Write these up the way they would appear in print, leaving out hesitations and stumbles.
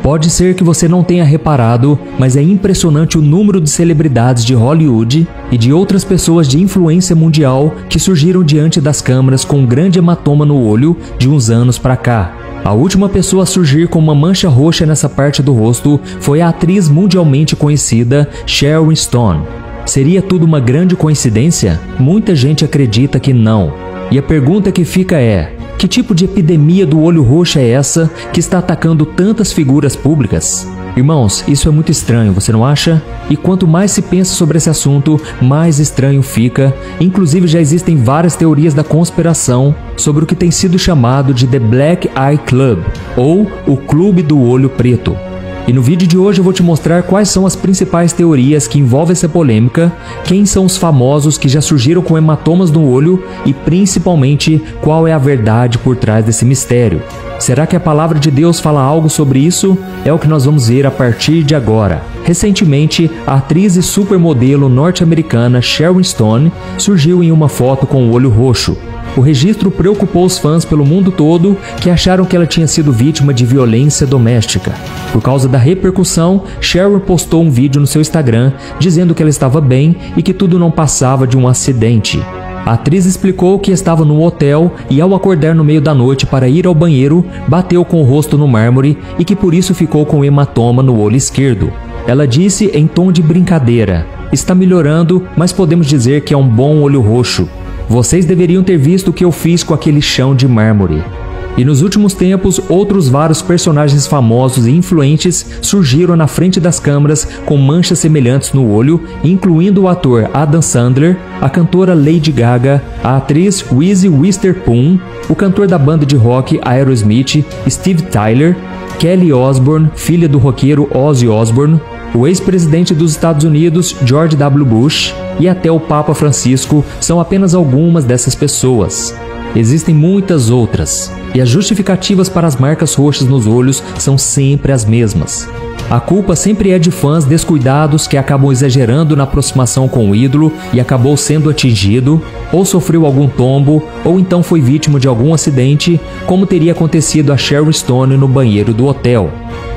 Pode ser que você não tenha reparado, mas é impressionante o número de celebridades de Hollywood e de outras pessoas de influência mundial que surgiram diante das câmeras com um grande hematoma no olho de uns anos pra cá. A última pessoa a surgir com uma mancha roxa nessa parte do rosto foi a atriz mundialmente conhecida Sharon Stone. Seria tudo uma grande coincidência? Muita gente acredita que não. E a pergunta que fica é: que tipo de epidemia do olho roxo é essa que está atacando tantas figuras públicas? Irmãos, isso é muito estranho, você não acha? E quanto mais se pensa sobre esse assunto, mais estranho fica. Inclusive já existem várias teorias da conspiração sobre o que tem sido chamado de The Black Eye Club, ou o Clube do Olho Preto. E no vídeo de hoje eu vou te mostrar quais são as principais teorias que envolvem essa polêmica, quem são os famosos que já surgiram com hematomas no olho e principalmente qual é a verdade por trás desse mistério. Será que a palavra de Deus fala algo sobre isso? É o que nós vamos ver a partir de agora. Recentemente, a atriz e supermodelo norte-americana Sharon Stone surgiu em uma foto com o olho roxo. O registro preocupou os fãs pelo mundo todo que acharam que ela tinha sido vítima de violência doméstica. Por causa da repercussão, Sharon postou um vídeo no seu Instagram dizendo que ela estava bem e que tudo não passava de um acidente. A atriz explicou que estava no hotel e ao acordar no meio da noite para ir ao banheiro, bateu com o rosto no mármore e que por isso ficou com hematoma no olho esquerdo. Ela disse em tom de brincadeira: "Está melhorando, mas podemos dizer que é um bom olho roxo. Vocês deveriam ter visto o que eu fiz com aquele chão de mármore." E nos últimos tempos, outros vários personagens famosos e influentes surgiram na frente das câmeras com manchas semelhantes no olho, incluindo o ator Adam Sandler, a cantora Lady Gaga, a atriz Reese Witherspoon, o cantor da banda de rock Aerosmith, Steve Tyler, Kelly Osbourne, filha do roqueiro Ozzy Osbourne, o ex-presidente dos Estados Unidos, George W. Bush, e até o Papa Francisco são apenas algumas dessas pessoas. Existem muitas outras, e as justificativas para as marcas roxas nos olhos são sempre as mesmas. A culpa sempre é de fãs descuidados que acabam exagerando na aproximação com o ídolo e acabou sendo atingido, ou sofreu algum tombo, ou então foi vítima de algum acidente, como teria acontecido a Sharon Stone no banheiro do hotel.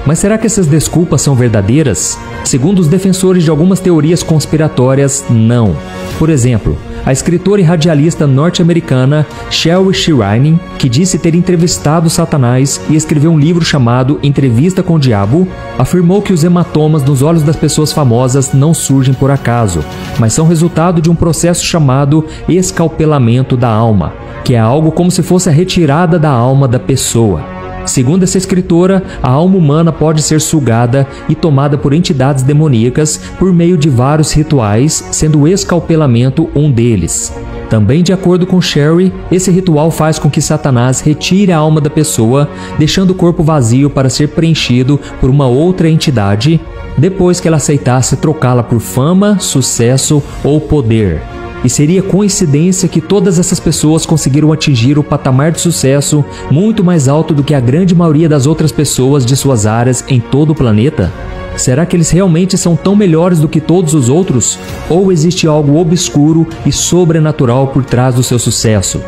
Mas será que essas desculpas são verdadeiras? Segundo os defensores de algumas teorias conspiratórias, não. Por exemplo, a escritora e radialista norte-americana Shelly Shirine, que disse ter entrevistado Satanás e escreveu um livro chamado Entrevista com o Diabo, afirmou que os hematomas nos olhos das pessoas famosas não surgem por acaso, mas são resultado de um processo chamado escalpelamento da alma, que é algo como se fosse a retirada da alma da pessoa. Segundo essa escritora, a alma humana pode ser sugada e tomada por entidades demoníacas por meio de vários rituais, sendo o escalpelamento um deles. Também, de acordo com Sherry, esse ritual faz com que Satanás retire a alma da pessoa, deixando o corpo vazio para ser preenchido por uma outra entidade, depois que ela aceitasse trocá-la por fama, sucesso ou poder. E seria coincidência que todas essas pessoas conseguiram atingir o patamar de sucesso muito mais alto do que a grande maioria das outras pessoas de suas áreas em todo o planeta? Será que eles realmente são tão melhores do que todos os outros? Ou existe algo obscuro e sobrenatural por trás do seu sucesso?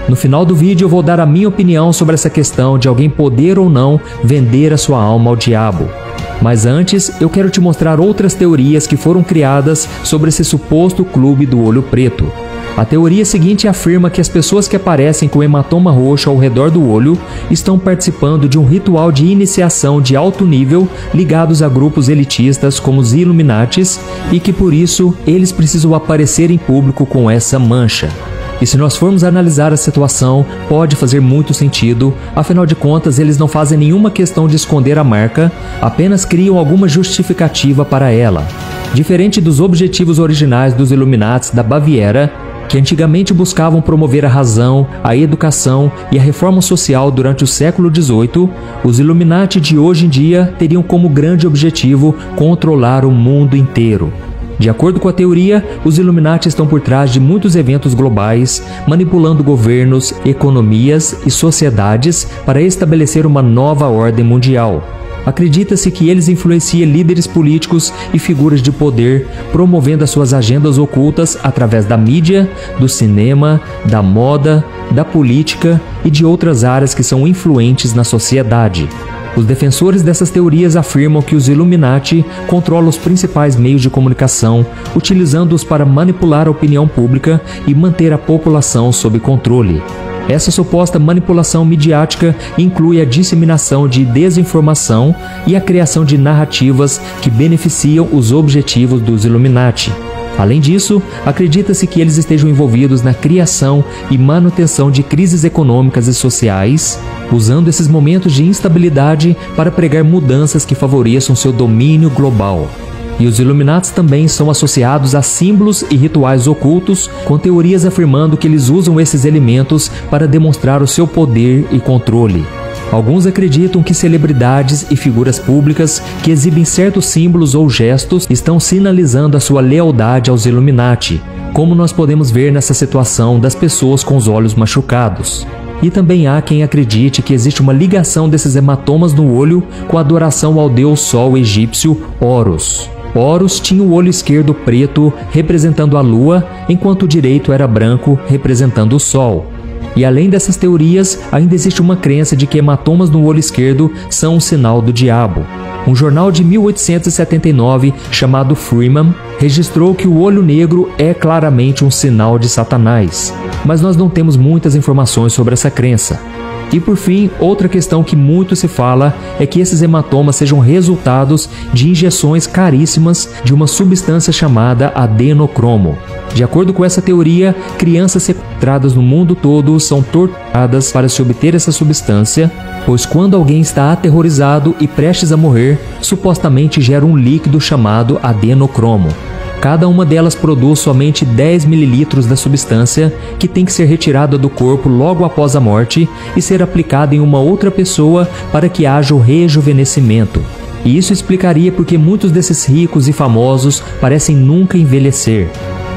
No final do vídeo eu vou dar a minha opinião sobre essa questão de alguém poder ou não vender a sua alma ao diabo. Mas antes, eu quero te mostrar outras teorias que foram criadas sobre esse suposto clube do olho preto. A teoria seguinte afirma que as pessoas que aparecem com hematoma roxo ao redor do olho estão participando de um ritual de iniciação de alto nível ligados a grupos elitistas como os Illuminatis e que por isso eles precisam aparecer em público com essa mancha. E se nós formos analisar a situação, pode fazer muito sentido, afinal de contas eles não fazem nenhuma questão de esconder a marca, apenas criam alguma justificativa para ela. Diferente dos objetivos originais dos Illuminati da Baviera, que antigamente buscavam promover a razão, a educação e a reforma social durante o século XVIII, os Illuminati de hoje em dia teriam como grande objetivo controlar o mundo inteiro. De acordo com a teoria, os Illuminati estão por trás de muitos eventos globais, manipulando governos, economias e sociedades para estabelecer uma nova ordem mundial. Acredita-se que eles influenciam líderes políticos e figuras de poder, promovendo as suas agendas ocultas através da mídia, do cinema, da moda, da política e de outras áreas que são influentes na sociedade. Os defensores dessas teorias afirmam que os Illuminati controlam os principais meios de comunicação, utilizando-os para manipular a opinião pública e manter a população sob controle. Essa suposta manipulação midiática inclui a disseminação de desinformação e a criação de narrativas que beneficiam os objetivos dos Illuminati. Além disso, acredita-se que eles estejam envolvidos na criação e manutenção de crises econômicas e sociais, usando esses momentos de instabilidade para pregar mudanças que favoreçam seu domínio global. E os Illuminati também são associados a símbolos e rituais ocultos, com teorias afirmando que eles usam esses elementos para demonstrar o seu poder e controle. Alguns acreditam que celebridades e figuras públicas que exibem certos símbolos ou gestos estão sinalizando a sua lealdade aos Illuminati, como nós podemos ver nessa situação das pessoas com os olhos machucados. E também há quem acredite que existe uma ligação desses hematomas no olho com a adoração ao deus Sol egípcio Horus. Horus tinha o olho esquerdo preto, representando a lua, enquanto o direito era branco, representando o sol. E além dessas teorias, ainda existe uma crença de que hematomas no olho esquerdo são um sinal do diabo. Um jornal de 1879, chamado Freeman, registrou que o olho negro é claramente um sinal de Satanás. Mas nós não temos muitas informações sobre essa crença. E por fim, outra questão que muito se fala é que esses hematomas sejam resultados de injeções caríssimas de uma substância chamada adenocromo. De acordo com essa teoria, crianças sequestradas no mundo todo são torturadas para se obter essa substância, pois quando alguém está aterrorizado e prestes a morrer, supostamente gera um líquido chamado adenocromo. Cada uma delas produz somente 10 ml da substância, que tem que ser retirada do corpo logo após a morte e ser aplicada em uma outra pessoa para que haja o rejuvenescimento. E isso explicaria porque muitos desses ricos e famosos parecem nunca envelhecer.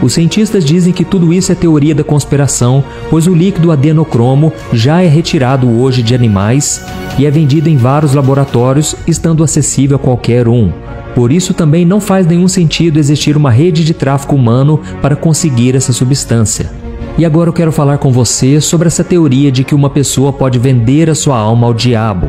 Os cientistas dizem que tudo isso é teoria da conspiração, pois o líquido adenocromo já é retirado hoje de animais e é vendido em vários laboratórios, estando acessível a qualquer um. Por isso também não faz nenhum sentido existir uma rede de tráfico humano para conseguir essa substância. E agora eu quero falar com você sobre essa teoria de que uma pessoa pode vender a sua alma ao diabo.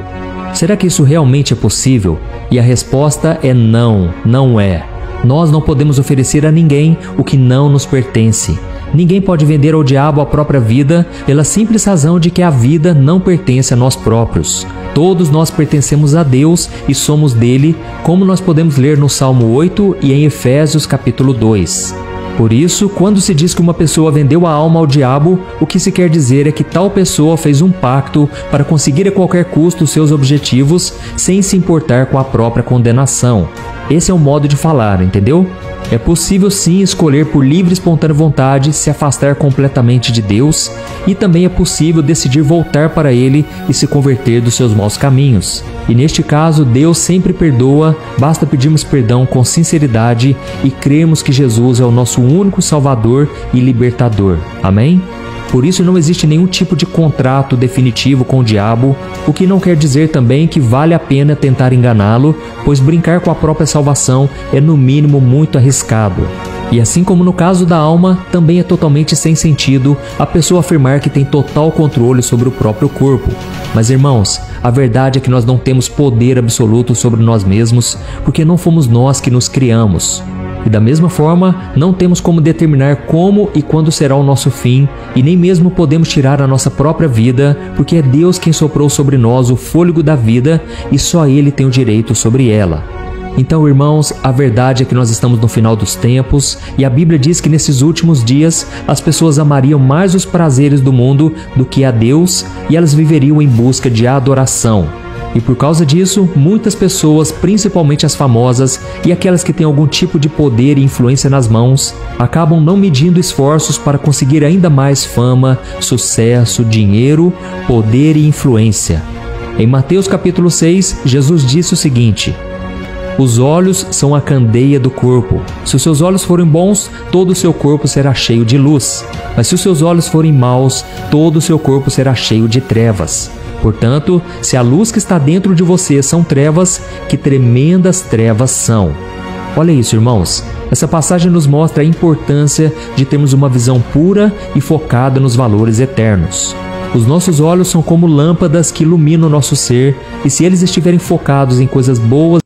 Será que isso realmente é possível? E a resposta é não, não é. Nós não podemos oferecer a ninguém o que não nos pertence. Ninguém pode vender ao diabo a própria vida pela simples razão de que a vida não pertence a nós próprios. Todos nós pertencemos a Deus e somos dele, como nós podemos ler no Salmo 8 e em Efésios capítulo 2. Por isso, quando se diz que uma pessoa vendeu a alma ao diabo, o que se quer dizer é que tal pessoa fez um pacto para conseguir a qualquer custo os seus objetivos, sem se importar com a própria condenação. Esse é o modo de falar, entendeu? É possível sim escolher por livre e espontânea vontade se afastar completamente de Deus, e também é possível decidir voltar para Ele e se converter dos seus maus caminhos. E neste caso, Deus sempre perdoa, basta pedirmos perdão com sinceridade e crermos que Jesus é o nosso único Salvador e Libertador. Amém? Por isso não existe nenhum tipo de contrato definitivo com o diabo, o que não quer dizer também que vale a pena tentar enganá-lo, pois brincar com a própria salvação é no mínimo muito arriscado. E assim como no caso da alma, também é totalmente sem sentido a pessoa afirmar que tem total controle sobre o próprio corpo. Mas irmãos, a verdade é que nós não temos poder absoluto sobre nós mesmos, porque não fomos nós que nos criamos. E da mesma forma, não temos como determinar como e quando será o nosso fim, e nem mesmo podemos tirar a nossa própria vida, porque é Deus quem soprou sobre nós o fôlego da vida e só Ele tem o direito sobre ela. Então, irmãos, a verdade é que nós estamos no final dos tempos, e a Bíblia diz que nesses últimos dias as pessoas amariam mais os prazeres do mundo do que a Deus, e elas viveriam em busca de adoração. E por causa disso, muitas pessoas, principalmente as famosas e aquelas que têm algum tipo de poder e influência nas mãos, acabam não medindo esforços para conseguir ainda mais fama, sucesso, dinheiro, poder e influência. Em Mateus capítulo 6, Jesus disse o seguinte: os olhos são a candeia do corpo. Se os seus olhos forem bons, todo o seu corpo será cheio de luz. Mas se os seus olhos forem maus, todo o seu corpo será cheio de trevas. Portanto, se a luz que está dentro de você são trevas, que tremendas trevas são. Olha isso, irmãos. Essa passagem nos mostra a importância de termos uma visão pura e focada nos valores eternos. Os nossos olhos são como lâmpadas que iluminam o nosso ser, e se eles estiverem focados em coisas boas